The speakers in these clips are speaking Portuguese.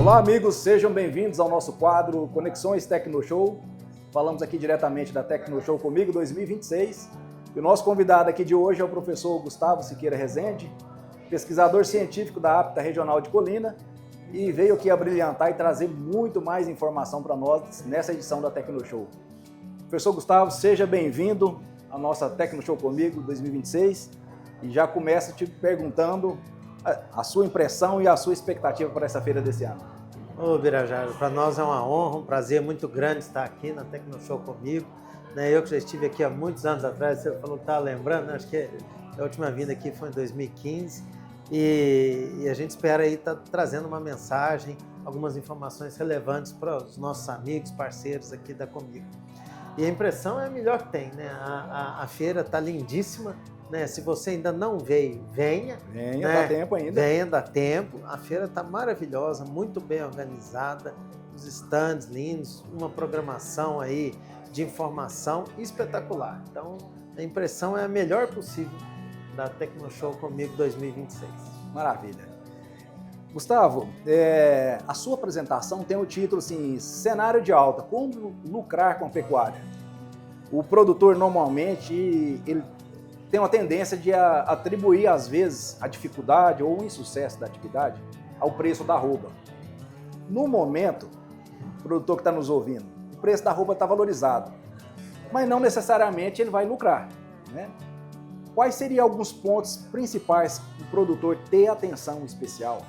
Olá, amigos, sejam bem-vindos ao nosso quadro Conexões Tecnoshow. Falamos aqui diretamente da Tecnoshow Comigo 2026. E o nosso convidado aqui de hoje é o professor Gustavo Siqueira Rezende, pesquisador científico da APTA Regional de Colina, e veio aqui abrilhantar e trazer muito mais informação para nós nessa edição da Tecnoshow. Professor Gustavo, seja bem-vindo à nossa Tecnoshow Comigo 2026 e já começo te perguntando a sua impressão e a sua expectativa para essa feira desse ano. Ô Birajara, para nós é uma honra, um prazer muito grande estar aqui na Tecnoshow Comigo. Eu que já estive aqui há muitos anos atrás, você falou que estava lembrando, acho que a última vinda aqui foi em 2015 e a gente espera aí estar trazendo uma mensagem, algumas informações relevantes para os nossos amigos, parceiros aqui da Comigo. E a impressão é a melhor que tem, né? A feira está lindíssima. Se você ainda não veio, venha. Venha, dá tempo ainda. Venha, dá tempo. A feira está maravilhosa, muito bem organizada, os stands lindos, uma programação aí de informação espetacular. Então, a impressão é a melhor possível da Tecnoshow Comigo 2026. Maravilha. Gustavo, a sua apresentação tem o título assim, Cenário de Alta, como lucrar com a pecuária. O produtor normalmente ele tem uma tendência de atribuir, às vezes, a dificuldade ou o insucesso da atividade ao preço da arroba. No momento, o produtor que está nos ouvindo, o preço da arroba está valorizado, mas não necessariamente ele vai lucrar, né? Quais seriam alguns pontos principais para o produtor ter atenção especial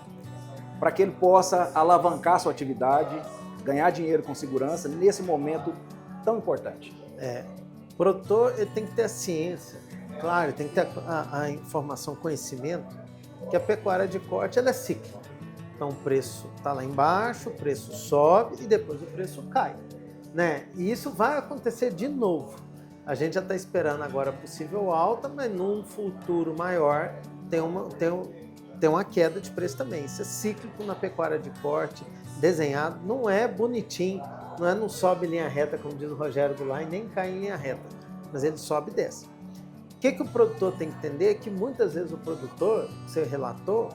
para que ele possa alavancar sua atividade, ganhar dinheiro com segurança nesse momento tão importante? O produtor ele tem que ter a ciência. Claro, tem que ter a informação, conhecimento, que a pecuária de corte ela é cíclica. Então o preço está lá embaixo, o preço sobe e depois o preço cai. E isso vai acontecer de novo. A gente já está esperando agora a possível alta, mas num futuro maior tem uma queda de preço também. Isso é cíclico na pecuária de corte, desenhado, não é bonitinho, não sobe em linha reta, como diz o Rogério Goulart, e nem cai em linha reta, mas ele sobe e desce. O que o produtor tem que entender é que muitas vezes o produtor, você relatou,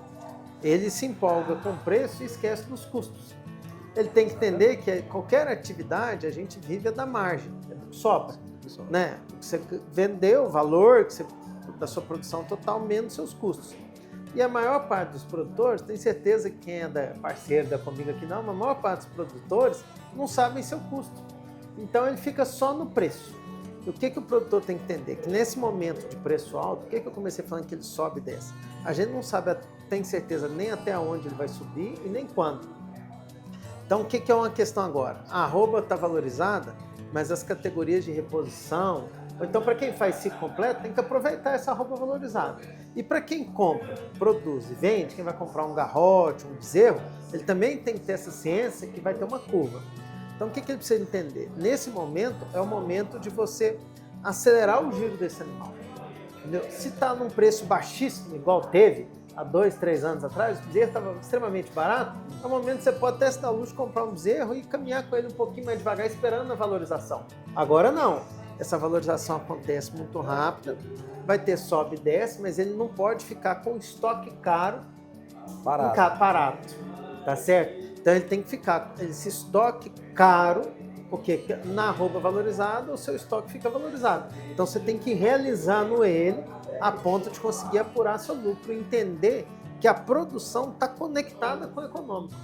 ele se empolga com o preço e esquece dos custos. Ele tem que entender que qualquer atividade a gente vive da margem, sobra. Você vendeu o valor da sua produção total menos seus custos. E a maior parte dos produtores, tem certeza que quem é parceiro da Comigo aqui não, mas a maior parte dos produtores não sabem seu custo. Então ele fica só no preço. O que o produtor tem que entender? Que nesse momento de preço alto, o que eu comecei falando que ele sobe e desce? A gente não sabe, tem certeza nem até onde ele vai subir e nem quando. Então o que é uma questão agora? A arroba está valorizada, mas as categorias de reposição, ou então para quem faz ciclo completo, tem que aproveitar essa arroba valorizada. E para quem compra, produz e vende, quem vai comprar um garrote, um bezerro, ele também tem que ter essa ciência que vai ter uma curva. Então, o que ele precisa entender? Nesse momento, é o momento de você acelerar o giro desse animal. Entendeu? Se está num preço baixíssimo, igual teve há 2, 3 anos atrás, o bezerro estava extremamente barato, é o momento que você pode até se dar luxo, comprar um bezerro e caminhar com ele um pouquinho mais devagar, esperando a valorização. Agora não. Essa valorização acontece muito rápida, vai ter sobe e desce, mas ele não pode ficar com estoque caro parado. Tá certo? Então ele tem que ficar, esse estoque caro, porque na arroba valorizada o seu estoque fica valorizado. Então você tem que realizar no ele a ponto de conseguir apurar seu lucro e entender que a produção está conectada com o econômico.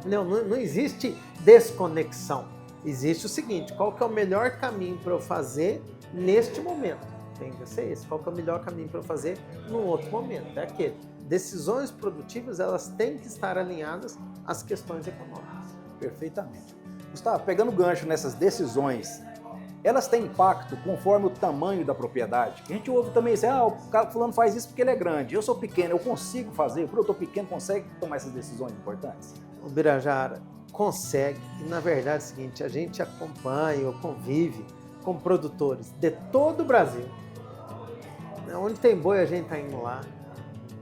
Não existe desconexão. Existe o seguinte, qual que é o melhor caminho para eu fazer neste momento? Tem que ser esse. Qual que é o melhor caminho para eu fazer num outro momento? É aquele. Decisões produtivas, elas têm que estar alinhadas às questões econômicas. Perfeitamente. Gustavo, pegando gancho nessas decisões, elas têm impacto conforme o tamanho da propriedade. A gente ouve também assim, o cara fulano faz isso porque ele é grande, eu sou pequeno, eu consigo fazer, o produtor pequeno consegue tomar essas decisões importantes? O Birajara consegue, e na verdade é o seguinte, a gente acompanha ou convive com produtores de todo o Brasil. Onde tem boi a gente está indo lá.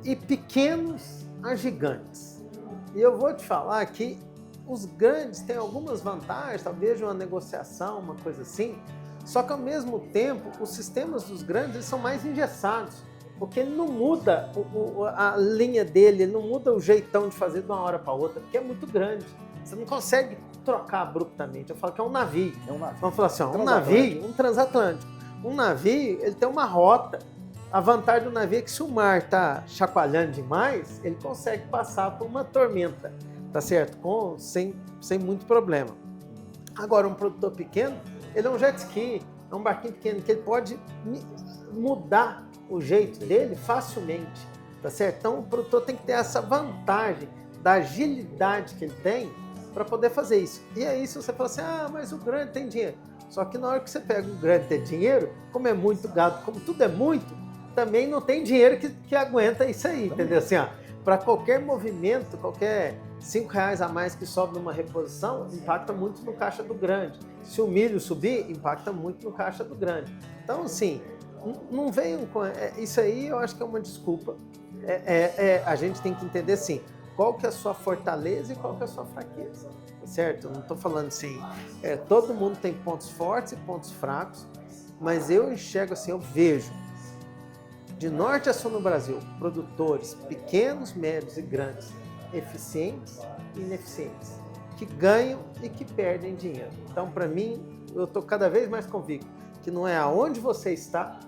E pequenos a gigantes. E eu vou te falar que os grandes têm algumas vantagens, talvez de uma negociação, uma coisa assim, só que ao mesmo tempo os sistemas dos grandes eles são mais engessados. Porque ele não muda a linha dele, ele não muda o jeitão de fazer de uma hora para outra, porque é muito grande. Você não consegue trocar abruptamente. Eu falo que é um navio. É um navio. Vamos falar assim, um navio, um transatlântico. Um navio, ele tem uma rota. A vantagem do navio é que se o mar está chacoalhando demais, ele consegue passar por uma tormenta, tá certo? Sem muito problema. Agora, um produtor pequeno, ele é um jet ski, é um barquinho pequeno, que ele pode mudar o jeito dele facilmente, tá certo? Então, o produtor tem que ter essa vantagem da agilidade que ele tem para poder fazer isso. E aí, se você fala assim, mas o grande tem dinheiro. Só que na hora que você pega o grande ter dinheiro, como é muito gado, como tudo é muito, também não tem dinheiro que aguenta isso aí, entendeu? Assim, para qualquer movimento, qualquer R$5 a mais que sobe numa reposição, impacta muito no caixa do grande. Se o milho subir, impacta muito no caixa do grande. Então, assim, não venham com... isso aí eu acho que é uma desculpa. A gente tem que entender, assim, qual que é a sua fortaleza e qual que é a sua fraqueza, certo? Eu não estou falando assim, todo mundo tem pontos fortes e pontos fracos, mas eu enxergo assim, eu vejo, de norte a sul no Brasil, produtores pequenos, médios e grandes, eficientes e ineficientes, que ganham e que perdem dinheiro. Então, para mim, eu estou cada vez mais convicto que não é aonde você está,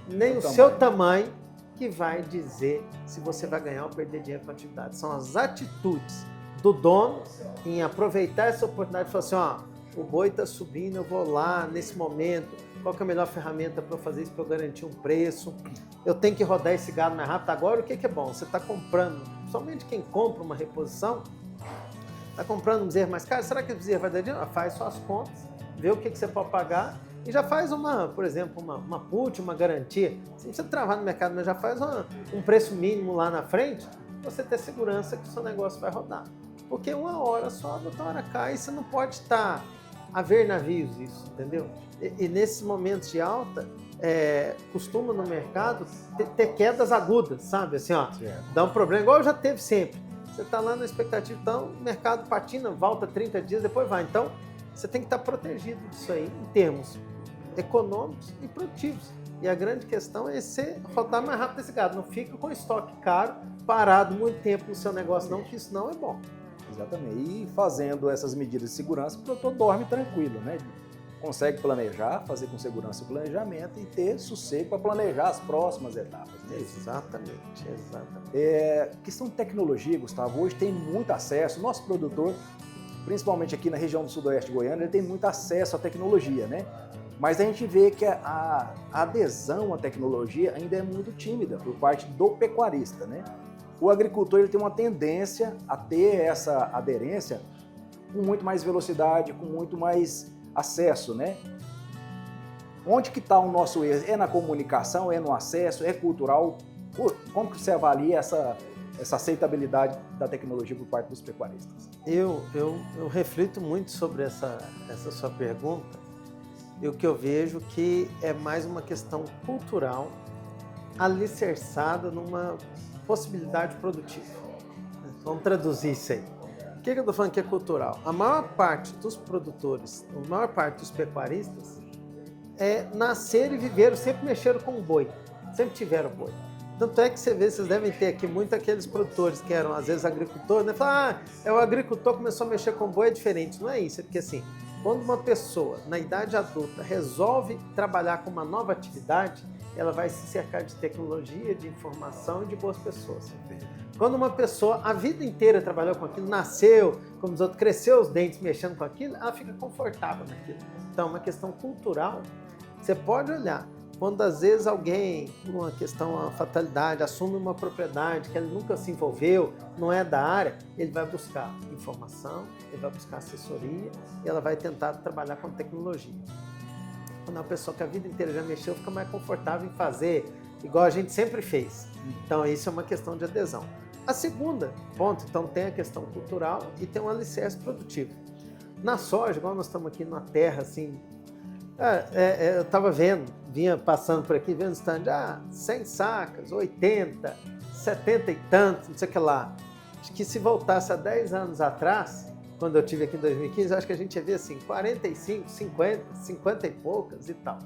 nem o seu tamanho que vai dizer se você vai ganhar ou perder dinheiro com a atividade. São as atitudes do dono em aproveitar essa oportunidade e falar assim, o boi está subindo, eu vou lá nesse momento, qual que é a melhor ferramenta para eu fazer isso, para eu garantir um preço, eu tenho que rodar esse gado mais rápido. Agora, o que é bom? Você está comprando, somente quem compra uma reposição, está comprando um bezerro mais caro, será que esse bezerro vai dar dinheiro? Faz suas contas, vê o que você pode pagar e já faz por exemplo, uma put, uma garantia. Você não precisa travar no mercado, mas já faz um preço mínimo lá na frente, para você ter segurança que o seu negócio vai rodar. Porque uma hora sobe, outra hora cai, e você não pode estar a ver navios isso, entendeu? E nesses momentos de alta, costuma no mercado ter quedas agudas, sabe? Assim, dá um problema, igual já teve sempre. Você está lá na expectativa, então o mercado patina, volta 30 dias, depois vai. Então, você tem que estar protegido disso aí, em termos econômicos e produtivos. E a grande questão é você rodar mais rápido esse gado. Não fica com estoque caro, parado muito tempo no seu negócio, não, que isso não é bom. Exatamente. E fazendo essas medidas de segurança, o produtor dorme tranquilo, né? Consegue planejar, fazer com segurança o planejamento e ter sossego para planejar as próximas etapas. Né? Exatamente. Questão de tecnologia, Gustavo, hoje tem muito acesso. Nosso produtor, principalmente aqui na região do sudoeste goiano, ele tem muito acesso à tecnologia, né? Mas a gente vê que a adesão à tecnologia ainda é muito tímida por parte do pecuarista, né? O agricultor ele tem uma tendência a ter essa aderência com muito mais velocidade, com muito mais acesso, né? Onde que está o nosso erro? É na comunicação, é no acesso, é cultural? Como que você avalia essa aceitabilidade da tecnologia por parte dos pecuaristas? Eu reflito muito sobre essa sua pergunta, e o que eu vejo que é mais uma questão cultural alicerçada numa possibilidade produtiva. Vamos traduzir isso aí. O que eu estou falando que é cultural? A maior parte dos produtores, a maior parte dos pecuaristas nasceram e viveram, sempre mexeram com o boi, sempre tiveram boi. Tanto é que você vê, vocês devem ter aqui muito aqueles produtores que eram às vezes agricultores, né? Falam, o agricultor começou a mexer com boi, é diferente. Não é isso, é porque assim, quando uma pessoa na idade adulta resolve trabalhar com uma nova atividade, ela vai se cercar de tecnologia, de informação e de boas pessoas. Quando uma pessoa a vida inteira trabalhou com aquilo, nasceu, como os outros, cresceu os dentes mexendo com aquilo, ela fica confortável naquilo. Então, é uma questão cultural. Você pode olhar, quando às vezes alguém, por uma questão, uma fatalidade, assume uma propriedade que ele nunca se envolveu, não é da área, ele vai buscar informação, ele vai buscar assessoria e ela vai tentar trabalhar com tecnologia. Quando é uma pessoa que a vida inteira já mexeu, fica mais confortável em fazer igual a gente sempre fez. Então, isso é uma questão de adesão. A segunda ponto, então, tem a questão cultural e tem um alicerce produtivo. Na soja, igual nós estamos aqui numa terra assim, eu estava vinha passando por aqui, vendo stand, 100 sacas, 80, 70 e tantos, não sei o que lá. Acho que se voltasse a 10 anos atrás, quando eu estive aqui em 2015, acho que a gente ia ver assim, 45, 50, 50 e poucas e tal.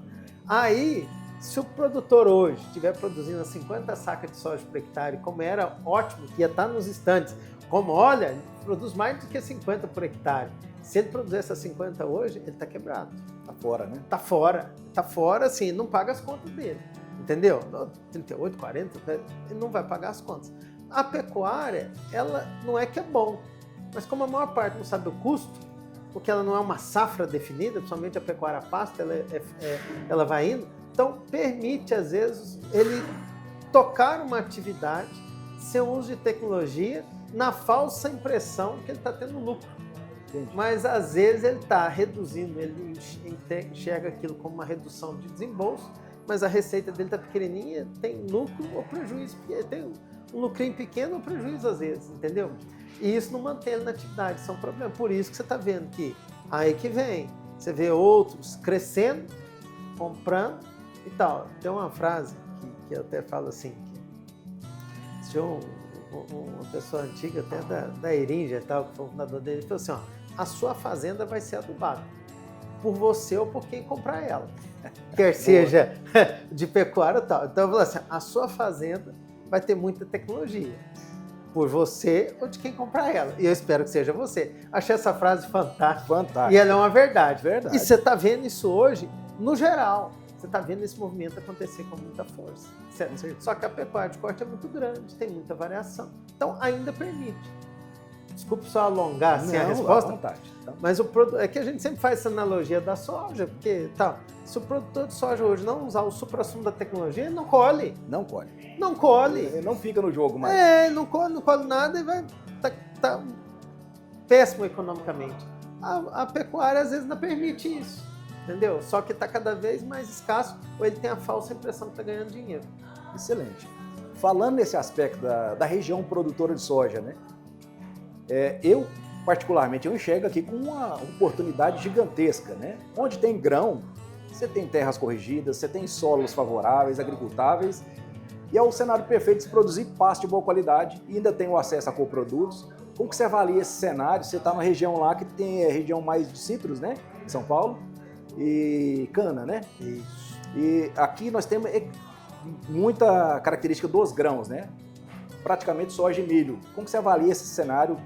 Aí, Se o produtor hoje estiver produzindo 50 sacas de soja por hectare, como era ótimo, que ia estar nos estantes, como olha, ele produz mais do que 50 por hectare. Se ele produzir essas 50 hoje, ele está quebrado. Tá fora, né? Tá fora, assim, não paga as contas dele, entendeu? 38, 40, ele não vai pagar as contas. A pecuária, ela não é que é bom, mas como a maior parte não sabe o custo, porque ela não é uma safra definida, principalmente a pecuária a pasto, ela vai indo, então permite, às vezes, ele tocar uma atividade sem uso de tecnologia, na falsa impressão que ele está tendo lucro. Entendi. Mas, às vezes, ele está reduzindo, ele enxerga aquilo como uma redução de desembolso, mas a receita dele está pequenininha, tem lucro ou prejuízo, tem um lucrinho pequeno ou prejuízo, às vezes, entendeu? E isso não mantém ele na atividade, isso é um problema. Por isso que você está vendo que aí que vem, você vê outros crescendo, comprando e tal. Tem uma frase que eu até falo assim, que tinha uma pessoa antiga, até da Erinja, tal, que foi o fundador dele, ele falou assim, ó, a sua fazenda vai ser adubada por você ou por quem comprar ela. Quer seja de pecuária ou tal. Então eu falo assim, a sua fazenda vai ter muita tecnologia. Por você ou de quem comprar ela. E eu espero que seja você. Achei essa frase fantástica. Fantástico. E ela é uma verdade. Verdade. E você está vendo isso hoje, no geral. Você está vendo esse movimento acontecer com muita força. Certo? Só que a pecuária de corte é muito grande, tem muita variação. Então, ainda permite. Desculpe só alongar assim, a resposta, Então, mas é que a gente sempre faz essa analogia da soja, porque se o produtor de soja hoje não usar o suprassumo da tecnologia, ele não colhe. não colhe. Não colhe. Ele não fica no jogo mais. Não colhe nada e vai tá péssimo economicamente. A pecuária às vezes não permite isso, entendeu? Só que está cada vez mais escasso ou ele tem a falsa impressão que está ganhando dinheiro. Excelente. Falando nesse aspecto da região produtora de soja, né? Eu, particularmente, eu enxergo aqui com uma oportunidade gigantesca, né? Onde tem grão, você tem terras corrigidas, você tem solos favoráveis, agricultáveis, e é o cenário perfeito de se produzir pasto de boa qualidade e ainda tem o acesso a coprodutos. Como que você avalia esse cenário? Você está numa região lá que tem região mais de citros, né? Em São Paulo, e cana, né? Isso. E aqui nós temos muita característica dos grãos, né? Praticamente soja e milho. Como que você avalia esse cenário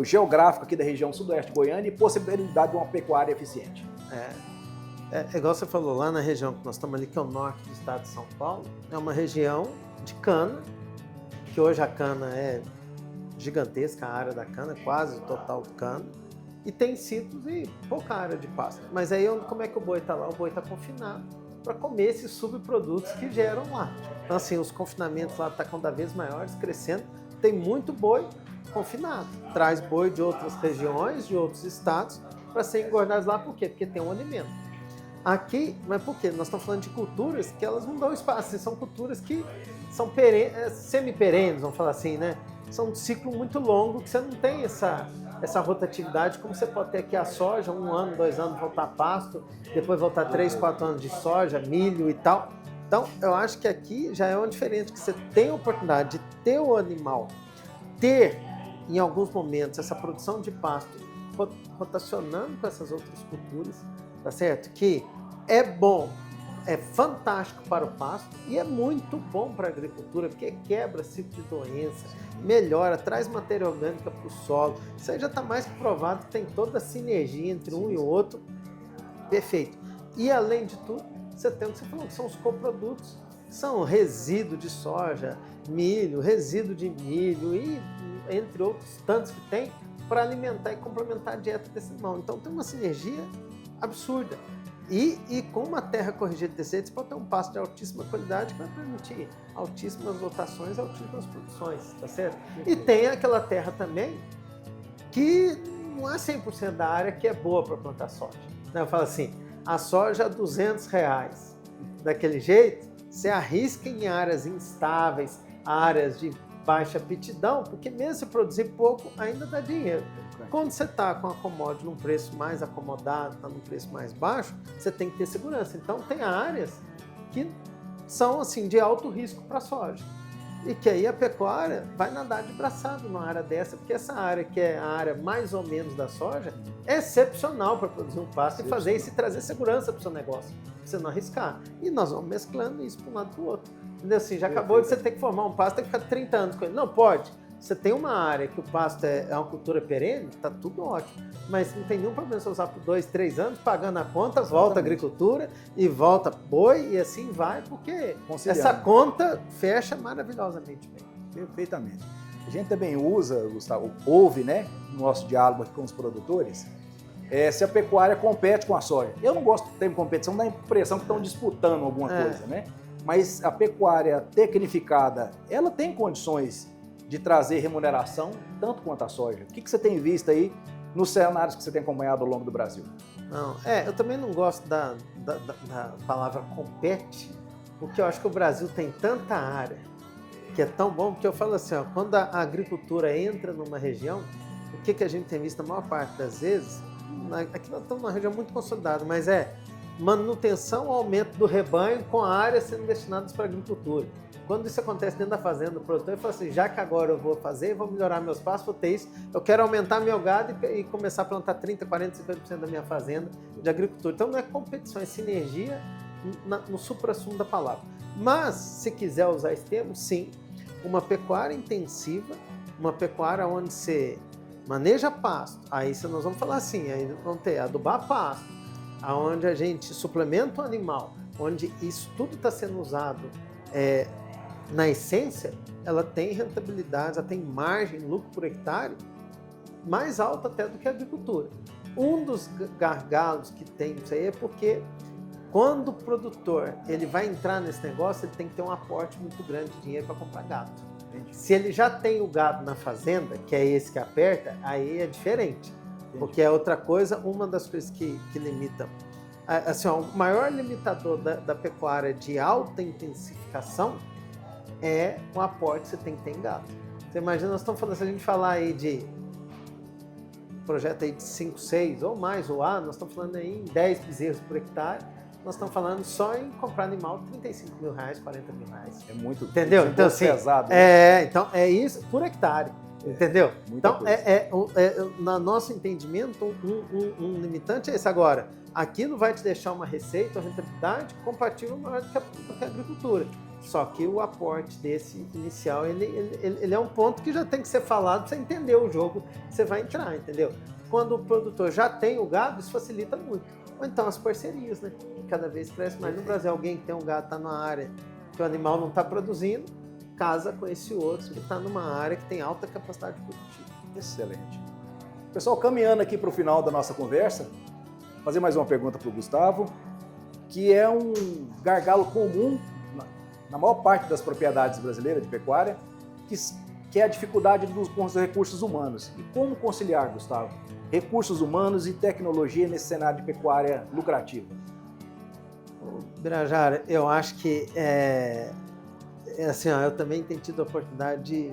geográfico aqui da região sudoeste goiana e possibilidade de uma pecuária eficiente? É igual você falou, lá na região que nós estamos ali, que é o norte do estado de São Paulo, é uma região de cana, que hoje a cana é gigantesca, a área da cana, quase o total de cana, e tem citros e pouca área de pasto. Mas aí como é que o boi está lá? O boi está confinado para comer esses subprodutos que geram lá. Então assim, os confinamentos lá estão cada vez maiores, crescendo, tem muito boi confinado. Traz boi de outras regiões, de outros estados, para serem engordados lá. Por quê? Porque tem um alimento. Aqui, mas por quê? Nós estamos falando de culturas que elas não dão espaço, são culturas que são semi-perenes, vamos falar assim, né? São um ciclo muito longo que você não tem essa rotatividade como você pode ter aqui a soja, 1 ano, 2 anos voltar a pasto, depois voltar 3, 4 anos de soja, milho e tal. Então, eu acho que aqui já é uma diferença, que você tem a oportunidade de ter o animal, ter, em alguns momentos, essa produção de pasto rotacionando com essas outras culturas, tá certo? Que é bom, é fantástico para o pasto e é muito bom para a agricultura, porque quebra ciclo de doença, melhora, traz matéria orgânica para o solo. Isso aí já está mais que provado que tem toda a sinergia entre um e o outro. Perfeito. E além de tudo, você tem o que você falou, que são os coprodutos, são resíduo de soja, milho, resíduo de milho e entre outros tantos que tem para alimentar e complementar a dieta desse animal. Então tem uma sinergia absurda. E com uma terra corrigida desse jeito, você pode ter um pasto de altíssima qualidade que vai permitir altíssimas lotações, altíssimas produções, tá certo? E tem aquela terra também que não é 100% da área que é boa para plantar soja. Eu falo assim, a soja a R$200, daquele jeito, você arrisca em áreas instáveis, áreas de baixa aptidão, porque mesmo se produzir pouco, ainda dá dinheiro. Quando você está com a commodity num preço mais acomodado, está num preço mais baixo, você tem que ter segurança. Então, tem áreas que são assim de alto risco para a soja. E que aí a pecuária vai nadar de braçada numa área dessa, porque essa área, que é a área mais ou menos da soja, é excepcional para produzir um pasto e fazer isso e trazer segurança para o seu negócio, para você não arriscar. E nós vamos mesclando isso para um lado para o outro. Entendeu? Assim, já acabou de você ter que formar um pasto, tem que ficar 30 anos com ele. Não pode. Você tem uma área que o pasto é uma cultura perene, está tudo ótimo. Mas não tem nenhum problema você usar por 2, 3 anos, pagando a conta, volta a agricultura e volta boi e assim vai, porque essa conta fecha maravilhosamente bem. Perfeitamente. A gente também usa, Gustavo, ouve, né, no nosso diálogo aqui com os produtores, se a pecuária compete com a soja. Eu não gosto do termo competição, dá a impressão que estão disputando alguma coisa, né? Mas a pecuária tecnificada, ela tem condições de trazer remuneração tanto quanto a soja. O que você tem visto aí nos cenários que você tem acompanhado ao longo do Brasil? Não, eu também não gosto da palavra compete, porque eu acho que o Brasil tem tanta área que é tão bom, porque eu falo assim, ó, quando a agricultura entra numa região, o que a gente tem visto a maior parte das vezes, aqui nós estamos numa região muito consolidada, mas manutenção, aumento do rebanho com a área sendo destinada para a agricultura. Quando isso acontece dentro da fazenda, o produtor fala assim, já que agora eu vou fazer, vou melhorar meus pastos, vou ter isso, eu quero aumentar meu gado e começar a plantar 30%, 40%, 50% da minha fazenda de agricultura. Então não é competição, é sinergia no suprassumo da palavra. Mas, se quiser usar esse termo, sim, uma pecuária intensiva, uma pecuária onde você maneja pasto, aí nós vamos falar assim, aí vamos ter adubar pasto, onde a gente suplementa o animal, onde isso tudo está sendo usado na essência, ela tem rentabilidade, ela tem margem, lucro por hectare, mais alta até do que a agricultura. Um dos gargalos que tem isso aí é porque quando o produtor ele vai entrar nesse negócio, ele tem que ter um aporte muito grande de dinheiro para comprar gado. Entendi. Se ele já tem o gado na fazenda, que é esse que aperta, aí é diferente. Entendi. Porque é outra coisa, uma das coisas que limita. Assim, ó, o maior limitador da pecuária de alta intensificação é o aporte que você tem que ter em gado. Você imagina, nós estamos falando, se a gente falar aí de projeto aí de 5, 6 ou mais, ou nós estamos falando aí em 10 bezerros por hectare, nós estamos falando só em comprar animal R$35 mil, R$40 mil. É muito, entendeu? Então, assim, pesado. Né? Então é isso por hectare. Entendeu? Então, no nosso entendimento, um limitante é esse. Agora, aquilo vai te deixar uma receita, uma rentabilidade compatível maior do que a agricultura. Só que o aporte desse inicial, ele é um ponto que já tem que ser falado para você entender o jogo que você vai entrar, entendeu? Quando o produtor já tem o gado, isso facilita muito. Ou então as parcerias, né? Cada vez cresce mais no Brasil. Alguém que tem um gado, está numa área que o animal não está produzindo, casa com esse outro que está numa área que tem alta capacidade produtiva. Excelente. Pessoal, caminhando aqui para o final da nossa conversa, fazer mais uma pergunta para o Gustavo, que é um gargalo comum na maior parte das propriedades brasileiras de pecuária, que é a dificuldade com os recursos humanos. E como conciliar, Gustavo, recursos humanos e tecnologia nesse cenário de pecuária lucrativa? Birajara, eu acho que assim, ó, eu também tenho tido a oportunidade de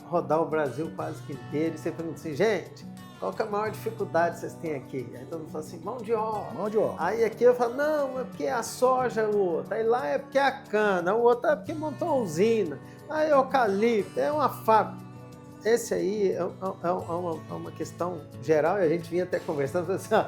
rodar o Brasil quase que inteiro e você pergunta assim, gente, qual que é a maior dificuldade que vocês têm aqui? Aí todo mundo fala assim, mão de obra. Mão de obra. Aí aqui eu falo, não, é porque a soja, o outro. Aí lá é porque é a cana, o outro é porque montou uma usina. Aí é eucalipto, é uma fábrica. Esse aí é uma questão geral e a gente vinha até conversando, assim, ó,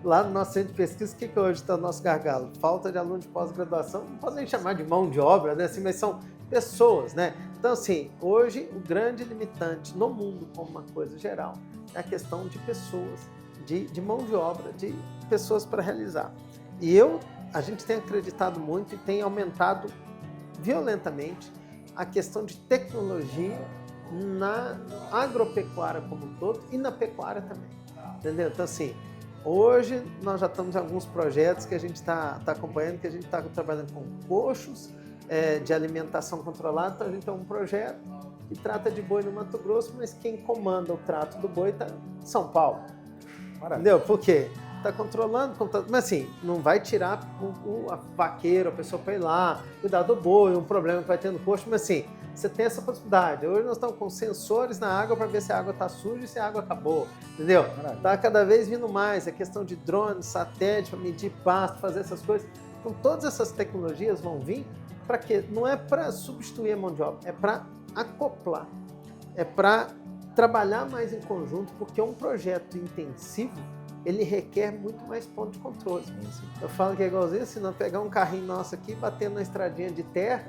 lá no nosso centro de pesquisa, o que hoje está o nosso gargalo? Falta de aluno de pós-graduação, não podem chamar de mão de obra, né? Assim, mas são pessoas, né? Então, assim, hoje o grande limitante no mundo, como uma coisa geral, é a questão de pessoas, de mão de obra, de pessoas para realizar. E a gente tem acreditado muito e tem aumentado violentamente a questão de tecnologia na agropecuária como um todo e na pecuária também, entendeu? Então, assim, hoje nós já estamos em alguns projetos que a gente está acompanhando, que a gente está trabalhando com coxos de alimentação controlada. Então a gente tem um projeto que trata de boi no Mato Grosso, mas quem comanda o trato do boi está em São Paulo. Maravilha. Entendeu? Por quê? Está controlando, mas assim, não vai tirar a vaqueiro, a pessoa para ir lá, cuidar do boi, um problema que vai ter no coxo, mas assim, você tem essa possibilidade. Hoje nós estamos com sensores na água para ver se a água está suja e se a água acabou, entendeu? Está cada vez vindo mais, a questão de drone, satélite, para medir pasto, fazer essas coisas. Então todas essas tecnologias vão vir para quê? Não é para substituir a mão de obra, é para acoplar, é para trabalhar mais em conjunto, porque um projeto intensivo, ele requer muito mais ponto de controle. Eu falo que é igualzinho assim, não pegar um carrinho nosso aqui, batendo na estradinha de terra,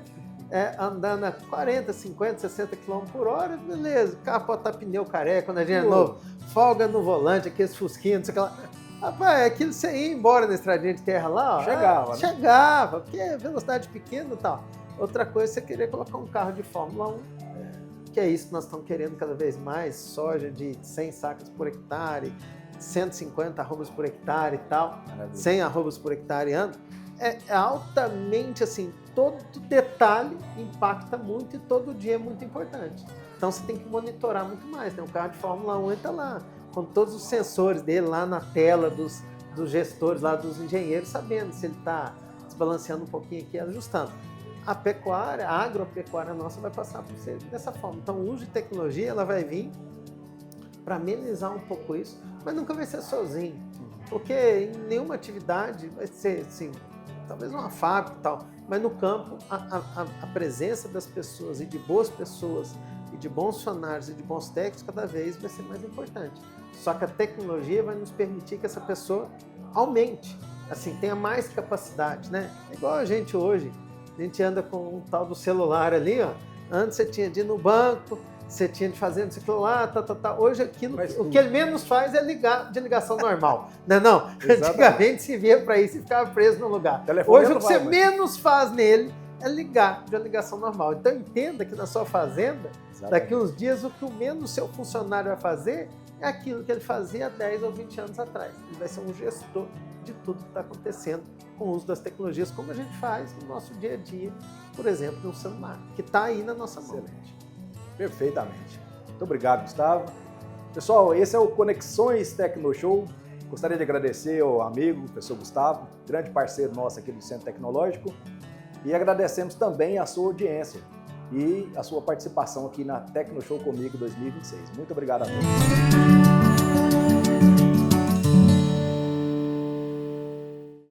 andando a 40, 50, 60 km por hora, beleza, o carro pode estar pneu careca, quando a gente é novo, folga no volante, aqueles fusquinhos, não sei o que lá. Rapaz, aquilo você ia embora na estradinha de terra lá, ó, chegava, né? Chegava, porque é velocidade pequena e tal. Outra coisa é você querer colocar um carro de Fórmula 1, que é isso que nós estamos querendo cada vez mais, soja de 100 sacas por hectare, 150 arrobas por hectare e tal, maravilha. 100 arrobas por hectare ano, é altamente assim, todo detalhe impacta muito e todo dia é muito importante. Então você tem que monitorar muito mais, né? O carro de Fórmula 1 está lá, com todos os sensores dele lá na tela dos gestores, lá dos engenheiros, sabendo se ele está desbalanceando um pouquinho aqui, ajustando. A pecuária, a agropecuária nossa vai passar por ser dessa forma. Então o uso de tecnologia ela vai vir para amenizar um pouco isso, mas nunca vai ser sozinho, porque em nenhuma atividade vai ser assim, talvez uma fábrica e tal, mas no campo a presença das pessoas e de boas pessoas e de bons funcionários e de bons técnicos cada vez vai ser mais importante. Só que a tecnologia vai nos permitir que essa pessoa aumente, assim, tenha mais capacidade, né? É igual a gente hoje, a gente anda com um tal do celular ali, ó. Antes você tinha de ir no banco, você tinha de fazer no celular, tá. Hoje aquilo, o que ele menos faz é ligar de ligação normal, né? Não, antigamente se via para isso e ficava preso no lugar. Hoje o que você menos faz nele é ligar de uma ligação normal. Então entenda que na sua fazenda, daqui uns dias, o que o menos seu funcionário vai fazer é aquilo que ele fazia há 10 ou 20 anos atrás. Ele vai ser um gestor de tudo que está acontecendo com o uso das tecnologias, como a gente faz no nosso dia a dia, por exemplo, no celular, que está aí na nossa mão. Excelente. Perfeitamente. Muito obrigado, Gustavo. Pessoal, esse é o Conexões Tecnoshow. Gostaria de agradecer ao amigo, o professor Gustavo, grande parceiro nosso aqui do Centro Tecnológico. E agradecemos também a sua audiência e a sua participação aqui na Tecnoshow Comigo 2026. Muito obrigado a todos.